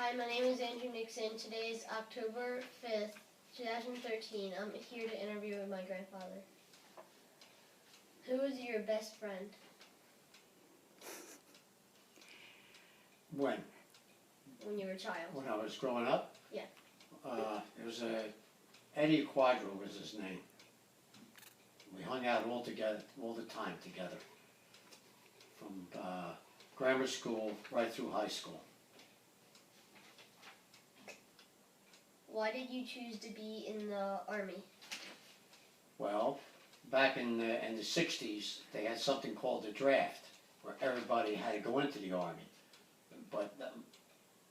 Hi, my name is Andrew Nixon. Today is October 5th, 2013. I'm here to interview with my grandfather. Who was your best friend? When? When you were a child. When I was growing up? Yeah. It was Eddie Quadro was his name. We hung out all together, all the time together. From grammar school right through high school. Why did you choose to be in the Army? Well, back in the 60s, they had something called the draft, where everybody had to go into the Army. But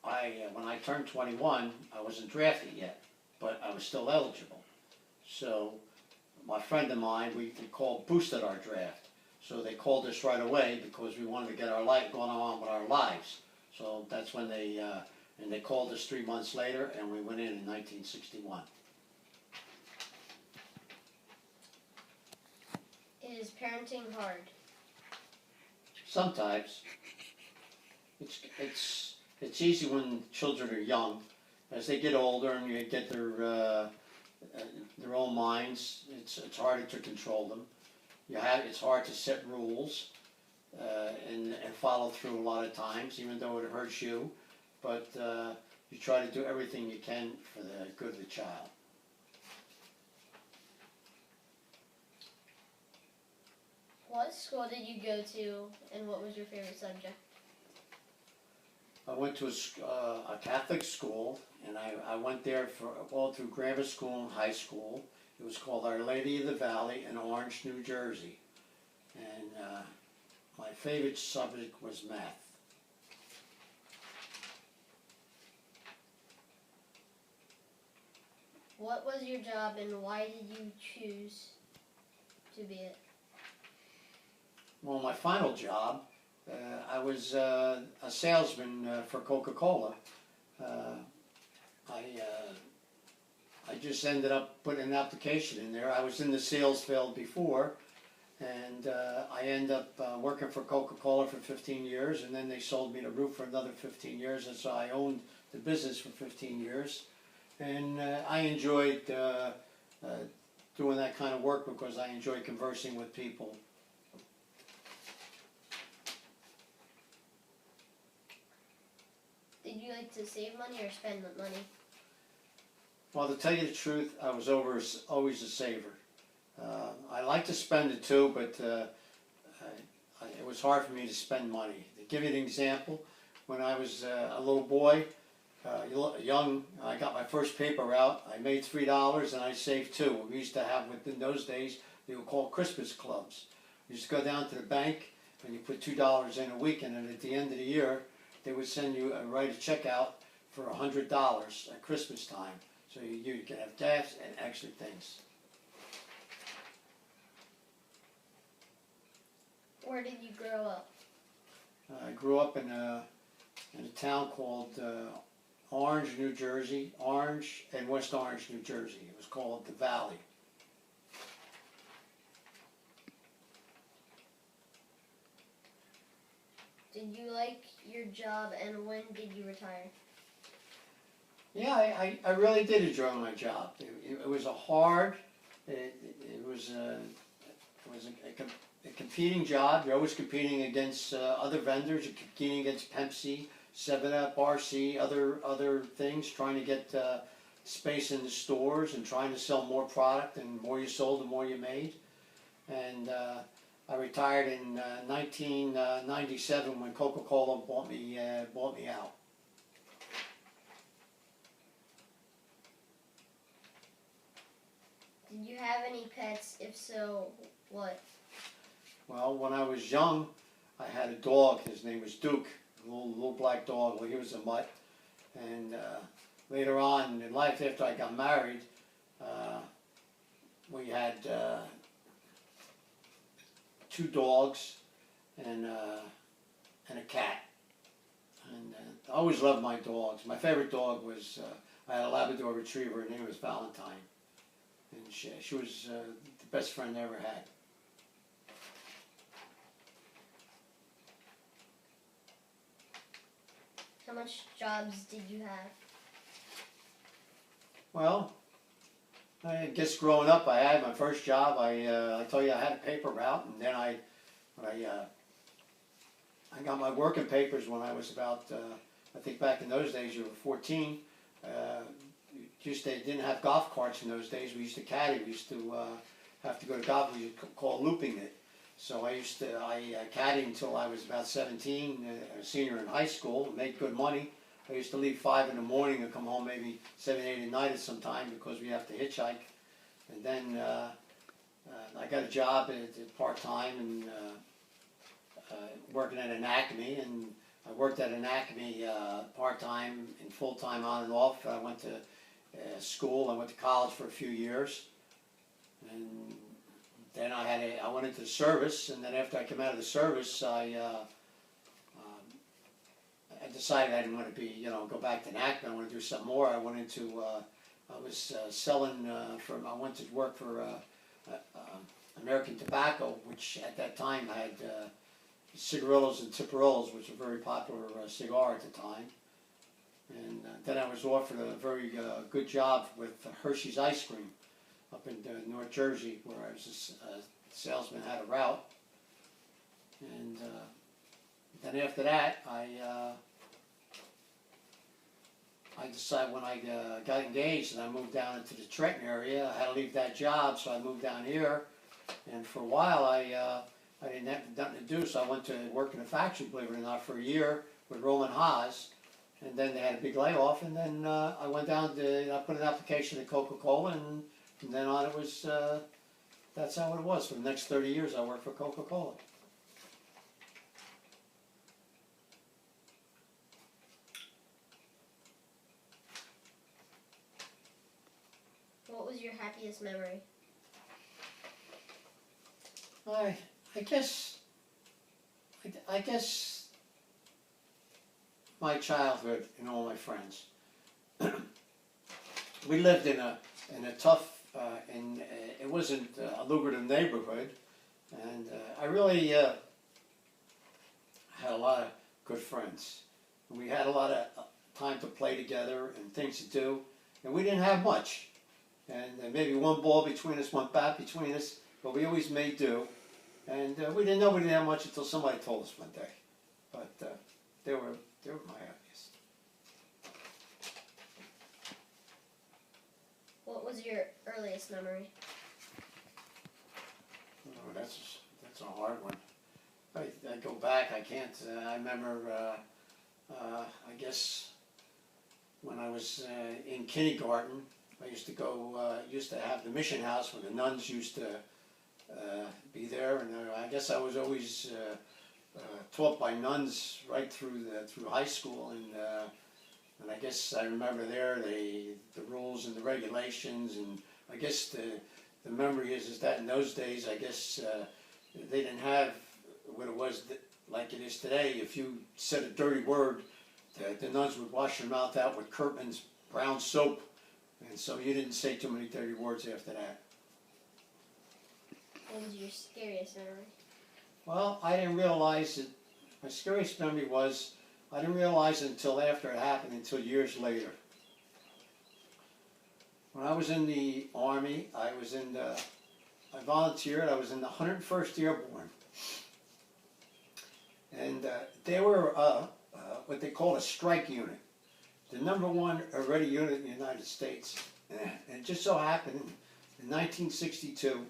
when I turned 21, I wasn't drafted yet, but I was still eligible. So my friend of mine, we boosted our draft. So they called us right away because we wanted to get our life going on with our lives. So that's when they called us 3 months later, and we went in 1961. Is parenting hard? Sometimes. It's easy when children are young. As they get older and you get their own minds, it's harder to control them. It's hard to set rules and follow through a lot of times, even though it hurts you. But you try to do everything you can for the good of the child. What school did you go to, and what was your favorite subject? I went to a Catholic school, and I went there for all through grammar school and high school. It was called Our Lady of the Valley in Orange, New Jersey. And my favorite subject was math. What was your job, and why did you choose to be it? Well, my final job, I was a salesman for Coca-Cola. I just ended up putting an application in there. I was in the sales field before, and I ended up working for Coca-Cola for 15 years, and then they sold me the roof for another 15 years, and so I owned the business for 15 years. And I enjoyed doing that kind of work because I enjoy conversing with people. Did you like to save money or spend the money? Well, to tell you the truth, I was always a saver. I like to spend it too, but it was hard for me to spend money. To give you an example, when I was a little boy, young, I got my first paper route. I made $3 and I saved $2. We used to have, within those days, they were called Christmas clubs. You just go down to the bank and you put $2 in a week, and then at the end of the year, they would send you write a check out for $100 at Christmas time. So you could have gas and extra things. Where did you grow up? I grew up in a town called Orange, New Jersey. Orange and West Orange, New Jersey. It was called the Valley. Did you like your job, and when did you retire? Yeah, I really did enjoy my job. It was a hard, it was a competing job. You're always competing against other vendors. You're competing against Pepsi, 7-Up, RC, other things, trying to get space in the stores and trying to sell more product. And the more you sold, the more you made. And I retired in 1997 when Coca-Cola bought me out. Did you have any pets? If so, what? Well, when I was young, I had a dog. His name was Duke, a little black dog. Well, he was a mutt. And later on in life, after I got married, we had 2 dogs and a cat. And I always loved my dogs. My favorite dog was, I had a Labrador Retriever. Her name was Valentine. And she was the best friend I ever had. How much jobs did you have? Well, I guess growing up, I had my first job. I told you I had a paper route, and then I got my working papers when I was about, I think back in those days you were 14. They didn't have golf carts in those days. We used to caddy. We used to have to go to golf. We used to call looping it. So I caddied until I was about 17, a senior in high school, made good money. I used to leave 5 in the morning and come home maybe 7, 8 at night at some time because we have to hitchhike. And then I got a job part-time and working at an Acme, and I worked at an Acme part-time and full-time on and off. I went to school. I went to college for a few years, and then I went into the service. And then after I came out of the service, I decided I didn't want to go back to Acme. I want to do something more. I went into I was selling I went to work for American Tobacco, which at that time had cigarillos and tipperillos, which were a very popular cigar at the time. And then I was offered a very good job with Hershey's Ice Cream up in North Jersey, where I was a salesman, had a route. And then after that, I decided when I got engaged and I moved down into the Trenton area, I had to leave that job, so I moved down here. And for a while, I didn't have nothing to do, so I went to work in a factory, believe it or not, for a year with Roman Haas. And then they had a big layoff, and then I went down to, I put an application to Coca-Cola, and from then on it was, that's how it was. For the next 30 years, I worked for Coca-Cola. What was your happiest memory? I guess my childhood and all my friends. We lived in a tough, it wasn't a lucrative neighborhood, and I really had a lot of good friends. We had a lot of time to play together and things to do, and we didn't have much. And maybe one ball between us, one bat between us, but we always made do. And we didn't know we didn't have much until somebody told us one day. But they were my happiest. What was your earliest memory? Oh, that's a hard one. I go back. I can't. I remember. I guess when I was in kindergarten, I used to go. Used to have the mission house where the nuns used to be there, and I guess I was always taught by nuns right through high school, and I guess I remember there the rules and the regulations, and I guess the memory is that in those days, I guess they didn't have what it was like it is today. If you said a dirty word, the nuns would wash your mouth out with Kirkman's brown soap, and so you didn't say too many dirty words after that. What was your scariest memory? Well, I didn't realize it. My scariest memory was I didn't realize it until after it happened, until years later. When I was in the Army, I volunteered. I was in the 101st Airborne, and they were what they call a strike unit, the #1 already unit in the United States. And it just so happened in 1962.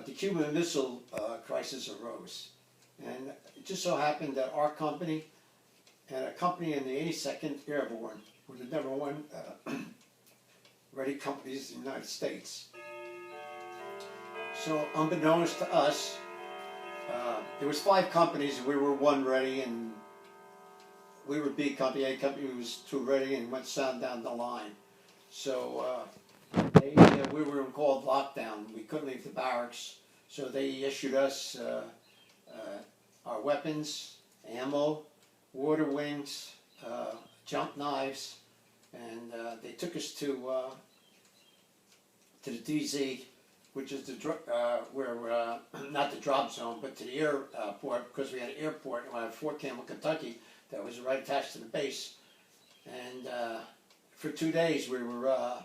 The Cuban Missile Crisis arose, and it just so happened that our company and a company in the 82nd Airborne were the #1 ready companies in the United States. So unbeknownst to us, there was 5 companies, and we were 1 ready, and we were B company, A company was 2 ready, and went down the line. So we were called lockdown. We couldn't leave the barracks, so they issued us our weapons, ammo, water wings, jump knives, and they took us to the DZ, which is where not the drop zone, but to the airport, because we had an airport at Fort Campbell, Kentucky. that was right attached to the base. And for 2 days we were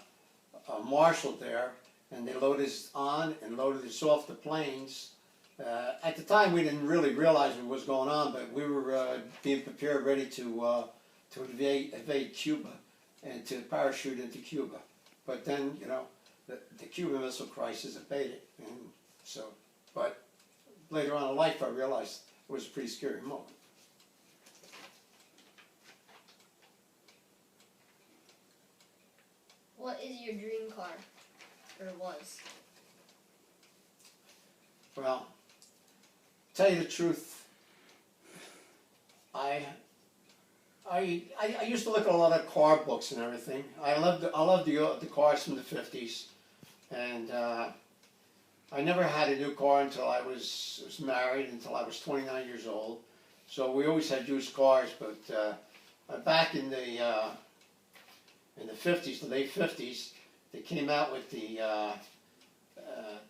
marshaled there, and they loaded us on and loaded us off the planes. At the time we didn't really realize what was going on, but we were being prepared, ready to invade Cuba and to parachute into Cuba. But then, you know, the Cuban Missile Crisis abated, and so, but later on in life I realized it was a pretty scary moment. What is your dream car, or was? Well, tell you the truth, I used to look at a lot of car books and everything. I loved the cars from the 50s, and I never had a new car until I was married, until I was 29 years old. So we always had used cars, but back in the 50s, the late 50s, they came out with the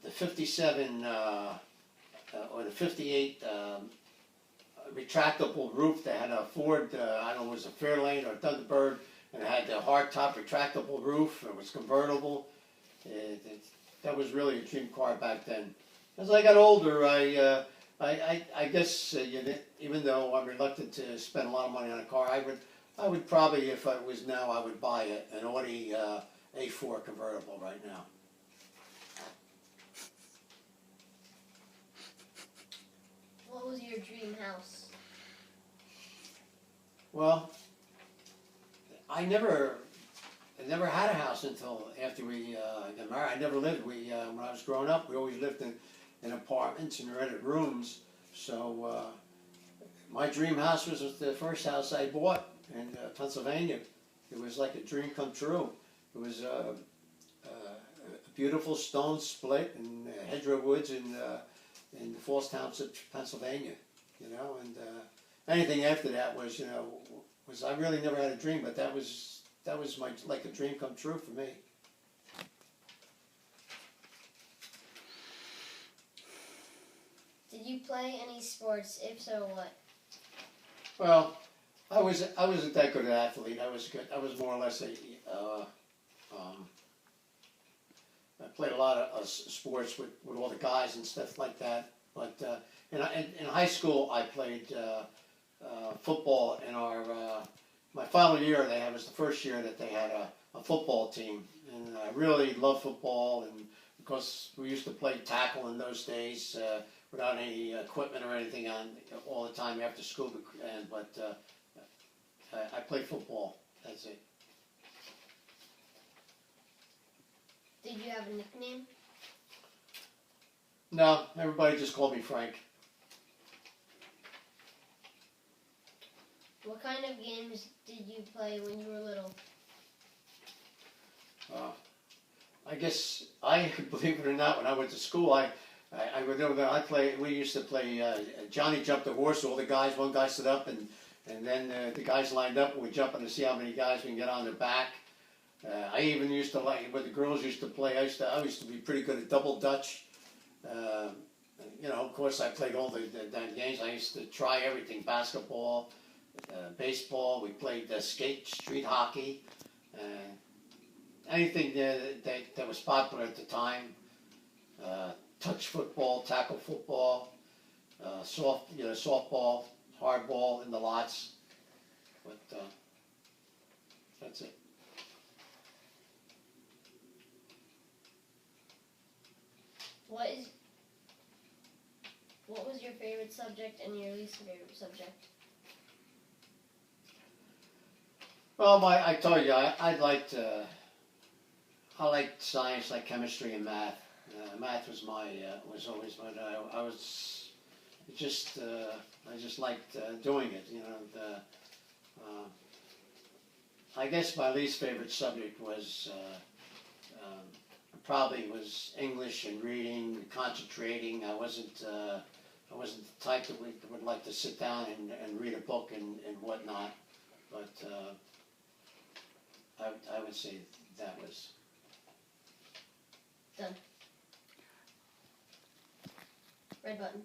57 or the 58 retractable roof. They had a Ford, I don't know, it was a Fairlane or a Thunderbird, and it had the hardtop retractable roof. It was convertible. That was really a dream car back then. As I got older, I guess even though I'm reluctant to spend a lot of money on a car, I would probably, if I was now, I would buy an Audi A4 convertible right now. What was your dream house? Well, I never had a house until after we got married. I never lived. When I was growing up, we always lived in apartments and rented rooms. So my dream house was the first house I bought in Pennsylvania. It was like a dream come true. It was a beautiful stone split in Hedgerow Woods in the Falls Township, Pennsylvania. You know, and anything after that was, I really never had a dream, but that was like a dream come true for me. Did you play any sports? If so, what? Well, I wasn't that good an athlete. I was good. I was more or less I played a lot of sports with all the guys and stuff like that. But in high school, I played football in my final year. It was the first year that they had a football team, and I really loved football. And because we used to play tackle in those days without any equipment or anything on all the time after school. But I played football. That's it. Did you have a nickname? No, everybody just called me Frank. What kind of games did you play when you were little? I guess believe it or not, when I went to school, we used to play Johnny Jumped the Horse. All the guys, one guy stood up, and then the guys lined up, and we jump in to see how many guys we can get on their back. I even used to like what the girls used to play. I used to be pretty good at double dutch. Of course, I played all the games. I used to try everything: basketball, baseball. We played street hockey, anything that was popular at the time. Touch football, tackle football, softball, hardball in the lots. But that's it. What was your favorite subject and your least favorite subject? Well, I told you I liked science, like chemistry and math. Math was was always I just liked doing it. I guess my least favorite subject was probably was English and reading, concentrating. I wasn't the type that would like to sit down and read a book and whatnot. But I would say that was done. Red button.